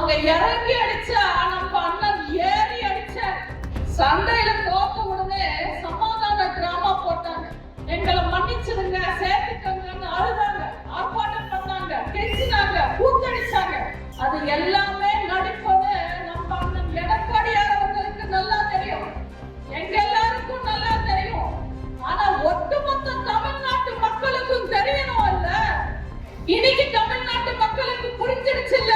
அவங்க இறங்கி அடிச்சா நம்ம அண்ணன் ஏறி அடிச்சார். சண்டையில தோத்த உடனே சமாதான டிராமா போட்டாங்க. எங்களை மன்னிச்சிருங்க, சேர்த்துக்கங்கன்னு அழுதாங்க, ஆர்ப்பாட்டம் பண்ணாங்க, கெஞ்சினாங்க, கூத்தடிச்சாங்க. அது எல்லாமே நடிப்பது நம்ம அண்ணன் எடப்பாடியார் அவர்களுக்கு நல்லா தெரியும், எங்க எல்லாருக்கும் நல்லா தெரியும். ஆனா ஒட்டுமொத்த தமிழ்நாட்டு மக்களுக்கும் தெரியணும் இல்ல. இன்னைக்கு தமிழ்நாட்டு மக்களுக்கு புரிஞ்சிருச்சு இல்ல.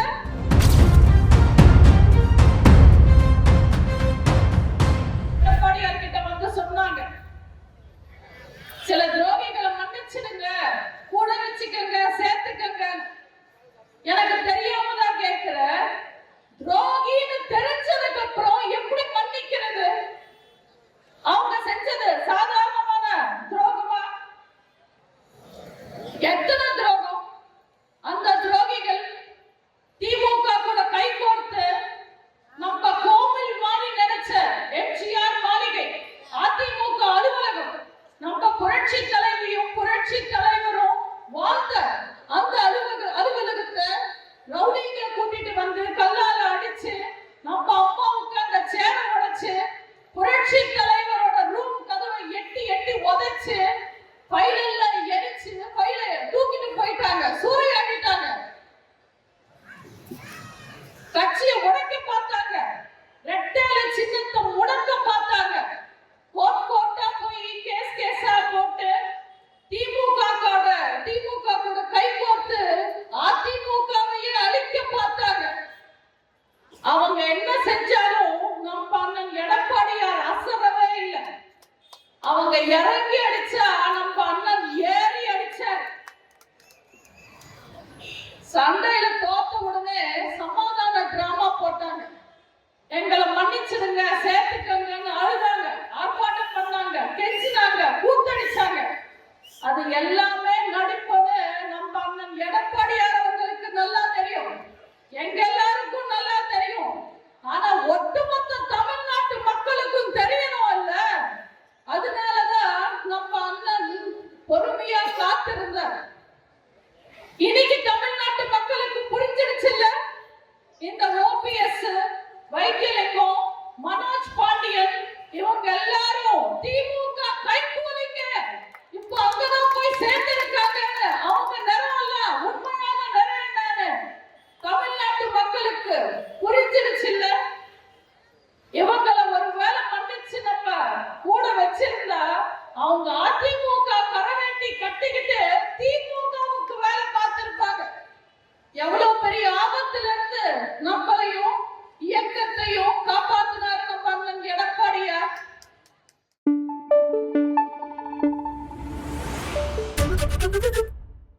எடப்பாடியார் கிட்ட வந்து சொன்னாங்க, சில துரோகிகளை மன்னிச்சிடுங்க, கூட வச்சுக்கங்க, சேர்த்துக்கங்க. எனக்கு தெரியாம தான் கேட்கிற, துரோகின்னு தெரிஞ்சதுக்கு அப்புறம் எப்படி மன்னிக்கிறது? அவங்க செஞ்சது சாதாரணமான துரோகமா? எத்தனை துரோகம்! அந்த துரோகிகள் திமுக கூட கை கோர்த்து நம்ம கோவில் மாதிரி நினைச்ச எம்ஜிஆர் மாளிகை, அதிமுக அலுவலகம், நம்ம புரட்சி தலைவியும் புரட்சி தலைவரும் வாழ்ந்த அந்த அலுவலகத்தை ரவுடிங்க கூட்டிட்டு வந்து கல்லால அடிச்சு, நம்ம அம்மாவுக்கு அந்த சேரை உடைச்சு, புரட்சி தலைவரோட ரூம் கதவை எட்டி எட்டி உதைச்சு, ஃபைல்ல எரிச்சு, ஃபைலை தூக்கிட்டு போயிட்டாங்க, சூறையாடிட்டாங்க. கட்சியை உடைக்க பார்த்தாங்க, ரெட்டேல சின்னத்தை முடக்க பார்த்தாங்க. கோர்ட்டா போய் கேஸா போட்டு திமுக கூட கை கோர்த்து அதிமுகவையே அழிக்க பார்த்தாங்க. அவங்க என்ன செஞ்சாலும் நம்ம அண்ணன் எடப்பாடியார் அசரவே இல்லை. அவங்க இறங்கி அடிச்சா நம்ம அண்ணன் ஏறி அடிச்சார். சண்டையில தோத்த உடனே சமாதான டிராமா போட்டாங்க. எங்களை மன்னிச்சிருங்க, சேர்த்துக்கங்கன்னு அழுதாங்க, ஆர்ப்பாட்டம் பண்ணாங்க, கெஞ்சினாங்க, கூத்தடிச்சாங்க. அது எல்லாமே நடிப்பது நம்ம அண்ணன் எடப்பாடியார் அவர்களுக்கு நல்லா தெரியும், எங்க எல்லாருக்கும் நல்லா தெரியும். ஆனா ஒட்டுமொத்த தமிழ்நாட்டு மக்களுக்கும் தெரியணும் இல்ல. அதனாலதான் நம்ம அண்ணன் பொறுமையா காத்திருந்தார். இன்னைக்கு தமிழ்நாட்டு மக்களுக்கு புரிஞ்சிருச்சு இல்ல. இந்த ஓபிஎஸ், வைத்தியலிங்கம், மனோஜ் பாண்டியன் இவங்க எல்லாரும் திமுக கைக்கூலிங்க இப்ப அங்கதான் போய் சேர்ந்திருக்காங்க. அவங்க நிறம் இல்ல, உண்மையான நிறம் என்னன்னு தமிழ்நாட்டு மக்களுக்கு புரிஞ்சிருச்சு இல்ல. இவங்களை ஒருவேளை மன்னிச்சு நம்ம கூட வச்சிருந்தா அவங்க அதிமுக கரவேட்டி கட்டிக்கிட்டு திமுகவுக்கு வேலை பார்த்திருப்பாங்க. எவ்வளவு பெரிய ஆபத்துல இருந்து நம்மளையும் இயக்கத்தையும் காப்பாத்தினார் நம்ம அண்ணன் எடப்பாடியார்.